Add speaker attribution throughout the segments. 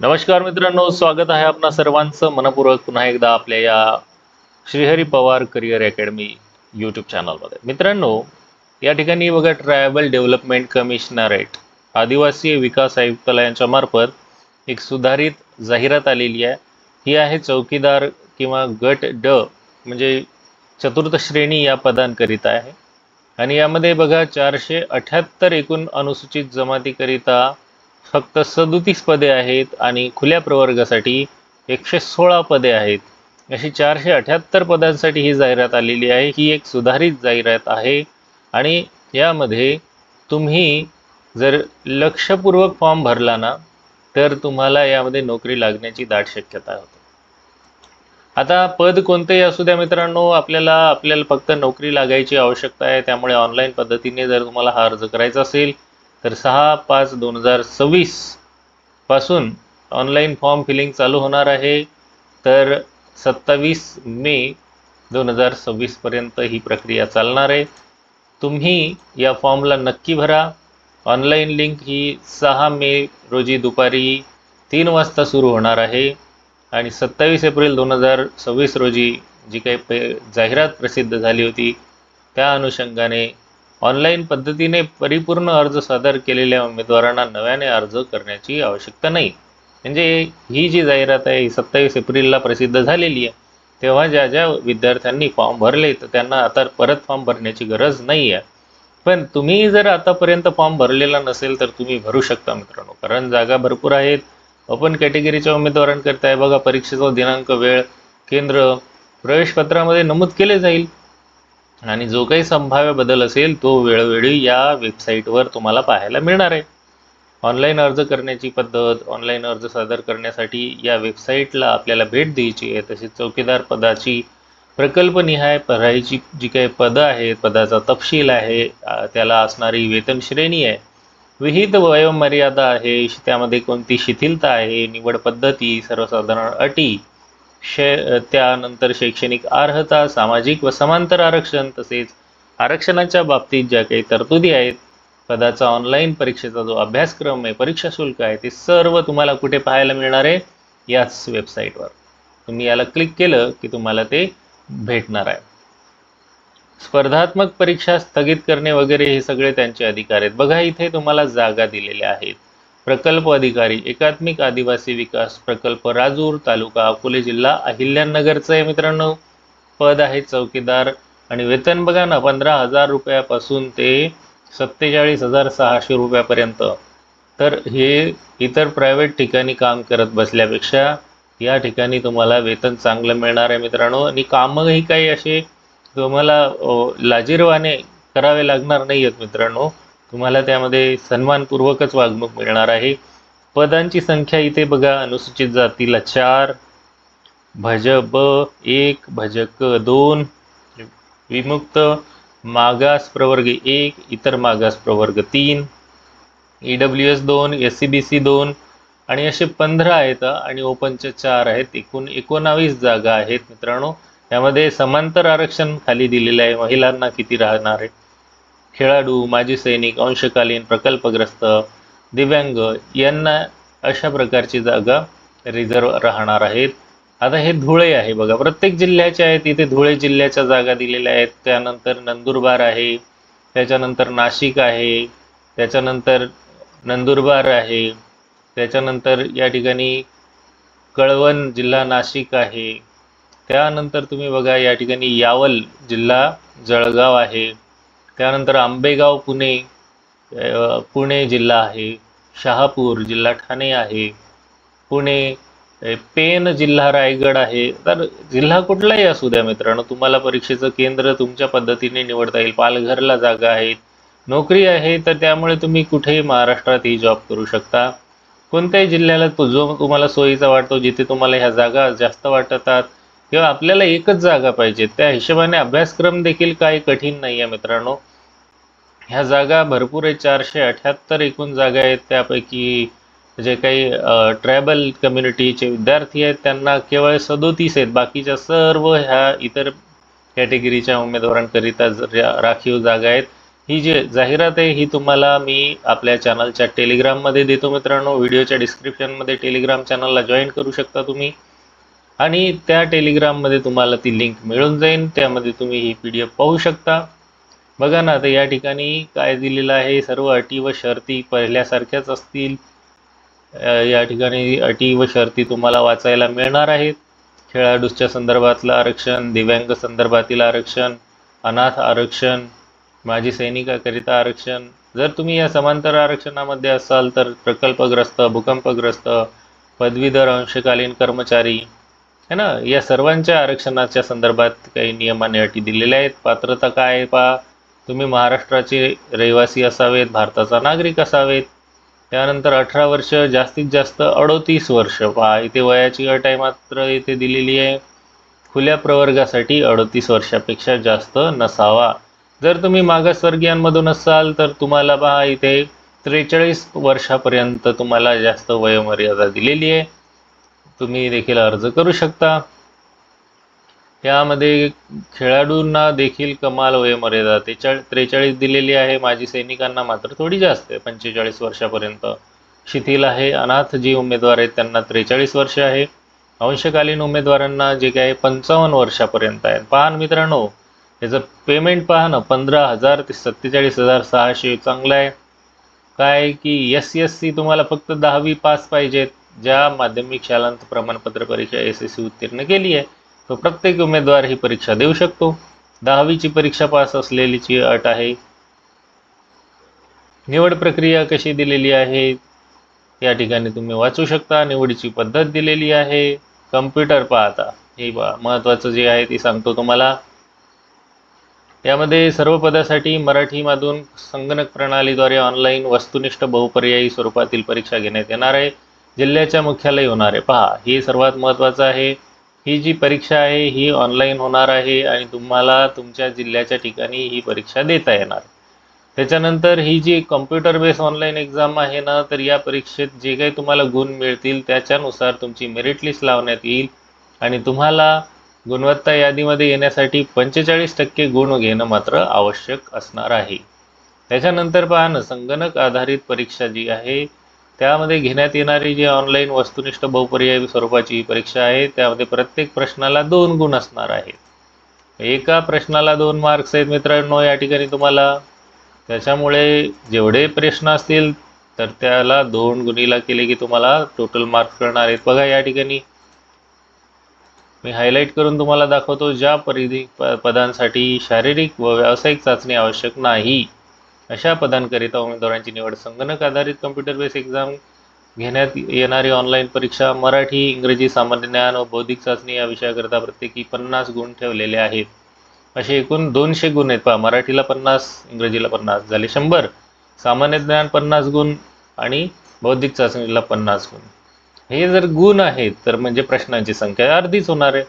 Speaker 1: नमस्कार मित्रांनो, स्वागत आहे आपणा सर्वांचं मनपूर्वक पुन्हा एकदा आपल्या या Shrihari Pawar career academy YouTube चॅनलमध्ये. मित्रांनो, या ठिकाणी बघा ट्रायबल डेव्हलपमेंट कमिशनरेट आदिवासी विकास आयुक्तालयांच्या मार्फत एक सुधारित जाहिरात आलेली आहे. ही आहे चौकीदार किंवा गट ड म्हणजे चतुर्थ श्रेणी या पदांकरिता आहे. आणि यामध्ये बघा 478 एकूण अनुसूचित जमातीकरिता फक्त 37 पदे आहेत आणि खुल्या प्रवर्गासाठी 116 पदे आहेत. अशी 478 पदांसाठी ही जाहिरात आलेली आहे. ही एक सुधारित जाहिरात आहे आणि यामध्ये तुम्ही जर लक्षपूर्वक फॉर्म भरला ना तर तुम्हाला यामध्ये नोकरी लागण्याची दाट शक्यता होते. आता पद कोणतेही असू द्या मित्रांनो, आपल्याला फक्त नोकरी लागायची आवश्यकता आहे. त्यामुळे ऑनलाईन पद्धतीने जर तुम्हाला हा अर्ज करायचा असेल तर 6/5/2026 पासून ऑनलाईन फॉर्म फिलिंग चालू होणार आहे. तर 27 मे 2026 पर्यंत ही प्रक्रिया चालणार आहे. तुम्ही या फॉर्मला नक्की भरा. ऑनलाईन लिंक ही 6 मे रोजी दुपारी 3 वाजता सुरू होणार आहे आणि 27 एप्रिल 2026 रोजी जी काही जाहिरात प्रसिद्ध झाली होती त्या अनुषंगाने ऑनलाईन पद्धतीने परिपूर्ण अर्ज सादर केलेल्या उमेदवारांना नव्याने अर्ज करण्याची आवश्यकता नाही. म्हणजे ही जी जाहिरात आहे ही 27 एप्रिलला प्रसिद्ध झालेली आहे. तेव्हा ज्या ज्या विद्यार्थ्यांनी फॉर्म भरले तर त्यांना आता परत फॉर्म भरण्याची गरज नाही आहे. पण तुम्ही जर आतापर्यंत फॉर्म भरलेला नसेल तर तुम्ही भरू शकता मित्रांनो, कारण जागा भरपूर आहेत. ओपन कॅटेगरीच्या उमेदवारांकरता आहे बघा, परीक्षेचा दिनांक, वेळ, केंद्र प्रवेशपत्रामध्ये नमूद केले जाईल आणि जो काही संभाव्य बदल असेल तो वेळोवेळी या वेबसाईटवर तुम्हाला पाहायला मिळणार आहे. ऑनलाईन अर्ज करण्याची पद्धत, ऑनलाईन अर्ज सादर करण्यासाठी या वेबसाईटला आपल्याला भेट द्यायची आहे. तसेच चौकीदार पदाची प्रकल्पनिहाय भरायची जी काही पदं आहेत, पदाचा तपशील आहे, त्याला असणारी वेतन श्रेणी आहे, विहित वयोमर्यादा आहे, त्यामध्ये कोणती शिथिलता आहे, निवड पद्धती, सर्वसाधारण अटी, त्यानंतर शैक्षणिक अर्हता, सामाजिक व समांतर आरक्षण, तसेच आरक्षणाच्या बाबतीत ज्या काही तरतुदी आहेत, पदाचा ऑनलाईन परीक्षेचा जो अभ्यासक्रम आहे, परीक्षा शुल्क आहे, ते सर्व तुम्हाला कुठे पाहायला मिळणार आहे? याच वेबसाईटवर. तुम्ही याला क्लिक केलं की तुम्हाला ते भेटणार आहे. स्पर्धात्मक परीक्षा स्थगित करणे वगैरे हे सगळे त्यांचे अधिकार आहेत. बघा इथे तुम्हाला जागा दिलेल्या आहेत. प्रकल्प अधिकारी एकात्मिक आदिवासी विकास प्रकल्प राजूर, तालुका अकोले, जिल्हा अहिल्यानगरचं आहे मित्रांनो. पद आहे चौकीदार आणि वेतन बघा ना, 15,000 रुपयापासून ते 47,600 रुपयापर्यंत. तर हे इतर प्रायव्हेट ठिकाणी काम करत बसल्यापेक्षा या ठिकाणी तुम्हाला वेतन चांगलं मिळणार आहे मित्रांनो. आणि कामही काही असे तुम्हाला लाजिरवाणे करावे लागणार नाही आहेत मित्रांनो. तुम्हाला त्यामध्ये सन्मानपूर्वकच वागणूक मिळणार आहे. पदांची संख्या इथे बघा, अनुसूचित जातीला 4, भज ब 1, भज क 2, विमुक्त मागास प्रवर्ग 1, इतर मागास प्रवर्ग 3, EWS 2, SCBC 2 आणि असे 15 आहेत आणि ओपनचे 4 आहेत. एकूण 19 जागा आहेत मित्रांनो. यामध्ये समांतर आरक्षण खाली दिलेलं आहे. महिलांना किती राहणार आहे? खेळाडू, माजी सैनिक, अंशकालीन, प्रकल्पग्रस्त, दिव्यांग यांना अशा प्रकारची जागा रिझर्व राहणार आहेत. आता हे धुळे आहे बघा, प्रत्येक जिल्ह्याचे आहेत. इथे धुळे जिल्ह्याच्या जागा दिलेल्या आहेत. त्यानंतर नंदुरबार आहे, त्याच्यानंतर नाशिक आहे, त्याच्यानंतर नंदुरबार आहे, त्याच्यानंतर या ठिकाणी कळवण जिल्हा नाशिक आहे. त्यानंतर तुम्ही बघा या ठिकाणी यावल जिल्हा जळगाव आहे. त्यानंतर आंबेगाव पुणे जिल्हा आहे. शहापूर जिल्हा ठाणे आहे. पुणे, पेन जिल्हा रायगड आहे. तर जिल्हा कुठलाही असू द्या मित्रांनो, तुम्हाला परीक्षेचं केंद्र तुमच्या पद्धतीने निवडता येईल. पालघरला जागा आहेत, नोकरी आहे, तर त्यामुळे तुम्ही कुठेही महाराष्ट्रातही जॉब करू शकता. कोणत्याही जिल्ह्याला जो तुम्हाला सोयीचा वाटतो, जिथे तुम्हाला ह्या जागा जास्त वाटतात किंवा आपल्याला एकच जागा पाहिजे, त्या हिशोबाने अभ्यासक्रम देखील काही कठीण नाही आहे मित्रांनो. ह्या जागा भरपूर आहेत. 478 एकूण जागा आहेत. त्यापैकी जे काही ट्रायबल कम्युनिटीचे विद्यार्थी आहेत त्यांना केवळ 37 आहेत. बाकीच्या सर्व ह्या इतर कॅटेगरीच्या उमेदवारांकरिता राखीव जागा आहेत. ही जी जाहिरात आहे ही तुम्हाला मी आपल्या चॅनलच्या टेलिग्राममध्ये देतो मित्रांनो. व्हिडिओच्या डिस्क्रिप्शनमध्ये टेलिग्राम चॅनलला जॉईन करू शकता तुम्ही आणि त्या टेलिग्राममध्ये तुम्हाला ती लिंक मिळून जाईल. त्यामध्ये तुम्ही ही PDF पाहू शकता. बघा ना, आता या ठिकाणी काय दिलेलं आहे, सर्व अटी व शर्ती पहिल्यासारख्याच असतील. या ठिकाणी अटी व शर्ती तुम्हाला वाचायला मिळणार आहेत. खेळाडूच्या संदर्भातलं आरक्षण, दिव्यांग संदर्भातील आरक्षण, अनाथ आरक्षण, माजी सैनिकाकरिता आरक्षण. जर तुम्ही या समांतर आरक्षणामध्ये असाल तर प्रकल्पग्रस्त, भूकंपग्रस्त, पदवीधर, अंशकालीन कर्मचारी है ना, या सर्वांच्या आरक्षणाच्या संदर्भात काही नियम आणि अटी दिलेल्या आहेत. पात्रता काय आहे पहा, तुम्ही महाराष्ट्राचे रहिवासी असावेत, भारताचा नागरिक असावेत. त्यानंतर 18 वर्ष, जास्तीत जास्त 38 वर्ष. पहा इथे वयाची अट आहे मात्र इथे दिलेली आहे, खुल्या प्रवर्गासाठी 38 वर्षापेक्षा जास्त नसावा. जर तुम्ही मागासवर्गीयांमधून असाल तर तुम्हाला पहा इथे 43 वर्षापर्यंत तुम्हाला जास्त वयोमर्यादा दिलेली आहे. तुम्ही देखील अर्ज करू शकता. यामध्ये खेळाडूंना देखील कमाल वयोमर्यादा 43 दिलेली आहे. माजी सैनिकांना मात्र थोडी जास्त आहे, 45 वर्षापर्यंत शिथिल आहे. अनाथ जी उमेदवार आहेत त्यांना 43 वर्ष आहे. अंशकालीन उमेदवारांना जे काय 55 वर्षापर्यंत आहे. पहा मित्रांनो, याचं पेमेंट पहा ना, 15,000 ते 47,600 चांगलं आहे. काय की SC तुम्हाला फक्त 10वी पास पाहिजेत. ज्या माध्यमिक शालांत प्रमाणपत्र परीक्षा SSC उत्तीर्ण केली आहे तो प्रत्येक उमेदवार ही परीक्षा देऊ शकतो. 10वीची परीक्षा पास असलेलीची अट आहे. निवड प्रक्रिया कशी दिलेली आहे या ठिकाणी तुम्ही वाचू शकता. निवडीची पद्धत दिलेली आहे. कम्प्युटर पाहता हे महत्त्वाचं जे आहे ते सांगतो तुम्हाला. यामध्ये सर्व पदासाठी मराठीमधून संगणक प्रणालीद्वारे ऑनलाईन वस्तुनिष्ठ बहुपर्यायी स्वरूपातील परीक्षा घेण्यात येणार आहे. जिल्ह्याच्या मुख्यालय होणार आहे. पहा हे सर्वात महत्त्वाचं आहे. ही जी परीक्षा आहे ही ऑनलाईन होणार आहे आणि तुम्हाला तुमच्या जिल्ह्याच्या ठिकाणी ही परीक्षा देता येणार. त्याच्यानंतर ही जी कम्प्युटर बेस ऑनलाईन एक्झाम आहे ना, तर या परीक्षेत जे काही तुम्हाला गुण मिळतील त्याच्यानुसार तुमची मेरिट लिस्ट लावण्यात येईल आणि तुम्हाला गुणवत्ता यादीमध्ये येण्यासाठी 45% गुण घेणं मात्र आवश्यक असणार आहे. त्याच्यानंतर पहा ना, संगणक आधारित परीक्षा जी आहे त्यामध्ये घेण्यात येणारी जी ऑनलाईन वस्तुनिष्ठ बहुपर्यायी स्वरूपाची ही परीक्षा आहे त्यामध्ये प्रत्येक प्रश्नाला 2 गुण असणार आहेत. एका प्रश्नाला 2 मार्क्स आहेत मित्रांनो या ठिकाणी तुम्हाला. त्याच्यामुळे जेवढे प्रश्न असतील तर त्याला 2 गुणीला केले की तुम्हाला टोटल मार्क्स कळणार आहेत. बघा या ठिकाणी मी हायलाईट करून तुम्हाला दाखवतो. ज्या पदांसाठी शारीरिक व व्यावसायिक चाचणी आवश्यक नाही अशा पदांकरिता उमेदवारांची निवड संगणक आधारित कम्प्युटर बेस एक्झाम घेण्यात येणारी ऑनलाईन परीक्षा मराठी, इंग्रजी, सामान्य ज्ञान व बौद्धिक चाचणी या विषयाकरिता प्रत्येकी 50 गुण ठेवलेले आहेत. असे एकूण 200 गुण आहेत. पहा मराठीला 50, इंग्रजीला 50 झाले 100, सामान्य ज्ञान 50 गुण आणि बौद्धिक चाचणीला 50 गुण. हे जर गुण आहेत तर म्हणजे प्रश्नांची संख्या अर्धीच होणार आहे.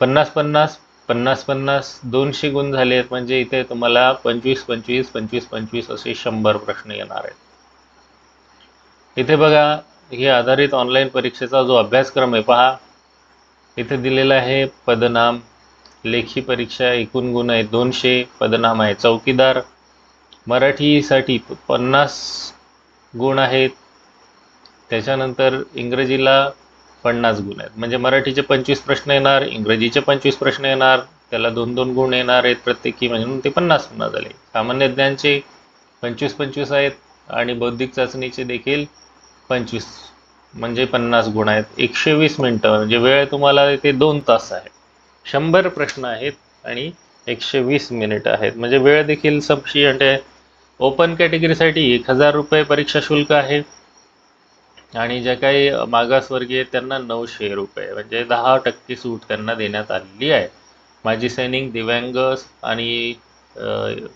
Speaker 1: 50 50 50 50 200 गुण झाले आहेत म्हणजे इथे तुम्हाला 25 25 25 25 असे 100 प्रश्न येणार आहेत. इथे बघा हे आधारित ऑनलाईन परीक्षेचा जो अभ्यासक्रम आहे पहा इथे दिलेला आहे. पदनाम, लेखी परीक्षा एकूण गुण आहे 200, पदनाम आहे चौकीदार. मराठीसाठी 50 गुण आहेत. त्याच्यानंतर इंग्रजीला 50 गुण आहेत म्हणजे मराठीचे 25 प्रश्न येणार, इंग्रजीचे 25 प्रश्न येणार, त्याला 2-2 गुण येणार आहेत प्रत्येकी, म्हणून ते 50 पुन्हा झाले. सामान्य ज्ञानचे 25-25 आहेत आणि बौद्धिक चाचणीचे देखील 25 म्हणजे 50 गुण आहेत. 120 मिनटं म्हणजे वेळ तुम्हाला इथे 2 तास आहे. 100 प्रश्न आहेत आणि 120 मिनिटं आहेत म्हणजे वेळ देखील सफिशियंट आहे. ओपन कॅटेगरीसाठी 1000 रुपये परीक्षा शुल्क आहे आणि ज्या काही मागासवर्गीय आहेत त्यांना 900 रुपये म्हणजे 10% सूट त्यांना देण्यात आलेली आहे. माजी सैनिक, दिव्यांग आणि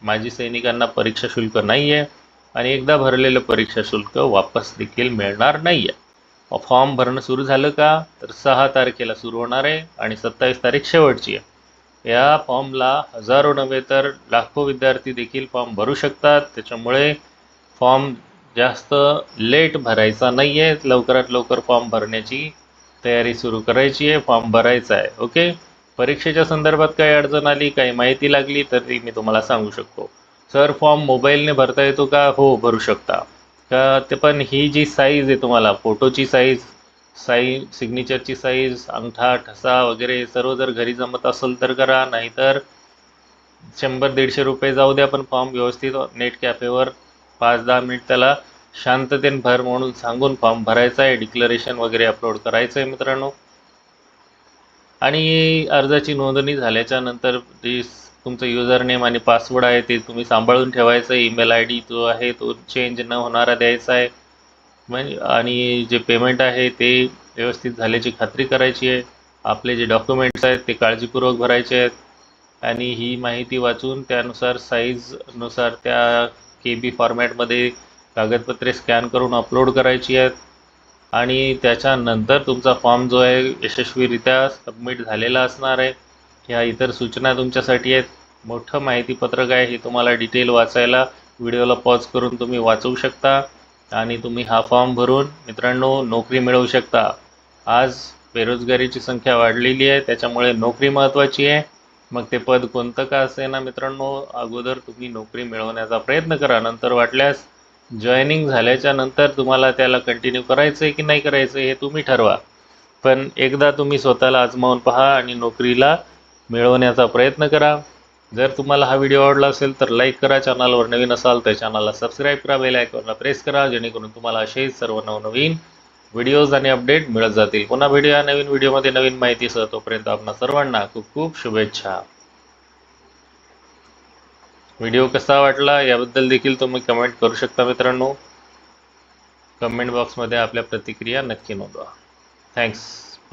Speaker 1: माजी सैनिकांना परीक्षा शुल्क नाही आहे आणि एकदा भरलेलं परीक्षा शुल्क वापस देखील मिळणार नाही आहे. फॉर्म भरणं सुरू झालं का तर 6 तारखेला सुरू होणार आहे आणि 27 तारीख शेवटची आहे. या फॉर्मला हजारो नव्हे तर लाखो विद्यार्थी देखील फॉर्म भरू शकतात. त्याच्यामुळे फॉर्म जास्त लेट भरायचा नाही आहे. लवकरात लवकर फॉर्म भरण्याची तयारी सुरू करायची आहे. फॉर्म भरायचा आहे. ओके. परीक्षेच्या संदर्भात काही अडचण आली, काही माहिती लागली तर ती मी तुम्हाला सांगू शकतो. सर फॉर्म मोबाईलने भरता येतो का? हो, भरू शकता. का ते पण ही जी साईज आहे तुम्हाला फोटोची सिग्नेचरची साईज, अंगठा ठसा वगैरे सर्व जर घरी जमत असेल तर करा, नाहीतर 100-150 रुपये जाऊ द्या, पण फॉर्म व्यवस्थित नेट कॅफेवर 5-10 मिनिट त्याला शांततेने भर म्हणून सांगून फॉर्म भरायचा आहे, डिक्लरेशन वगैरे अपलोड करायचं आहे मित्रांनो. आणि अर्जाची नोंदणी झाल्याच्या नंतर जे तुमचं युजर नेम आणि पासवर्ड आहे ते तुम्ही सांभाळून ठेवायचं. ईमेल आय डी जो आहे तो चेंज न होणारा द्यायचा आहे. म्हणजे आणि जे पेमेंट आहे ते व्यवस्थित झाल्याची खात्री करायची आहे. आपले जे डॉक्युमेंट्स आहेत ते काळजीपूर्वक भरायचे आहेत. आणि ही माहिती वाचून त्यानुसार साईजनुसार त्या KB फॉर्मॅटमध्ये कागदपत्रे स्कॅन करून अपलोड करायची आहेत. आणि त्याच्यानंतर तुमचा फॉर्म जो आहे यशस्वीरित्या सबमिट झालेला असणार आहे. ह्या इतर सूचना तुमच्यासाठी आहेत. मोठं माहितीपत्रक आहे, हे तुम्हाला डिटेल वाचायला व्हिडिओला पॉज करून तुम्ही वाचवू शकता आणि तुम्ही हा फॉर्म भरून मित्रांनो नोकरी मिळवू शकता. आज बेरोजगारीची संख्या वाढलेली आहे, त्याच्यामुळे नोकरी महत्त्वाची आहे. मग ते पद कोणतं का असेना मित्रांनो, अगोदर तुम्ही नोकरी मिळवण्याचा प्रयत्न करा. नंतर वाटल्यास जॉईनिंग झाल्याच्या नंतर तुम्हाला त्याला कंटिन्यू करायचं आहे की नाही करायचं हे तुम्ही ठरवा. पण एकदा तुम्ही स्वतःला आजमावून पहा आणि नोकरीला मिळवण्याचा प्रयत्न करा. जर तुम्हाला हा व्हिडिओ आवडला असेल तर लाईक करा. चॅनलवर नवीन असाल तर चॅनलला सबस्क्राईब करा. बेल आयकॉनला प्रेस करा, जेणेकरून तुम्हाला असेच सर्व नवनवीन व्हिडिओज आणि अपडेट मिळत जातील. पुन्हा भेटूया नवीन व्हिडिओमध्ये नवीन माहितीसह. तोपर्यंत आपणा सर्वांना खूप खूप शुभेच्छा. व्हिडिओ कसा वाटला याबद्दल देखील तुम्ही कमेंट करू शकता मित्रांनो. कमेंट बॉक्समध्ये आपल्या प्रतिक्रिया नक्की नोंदवा. थँक्स.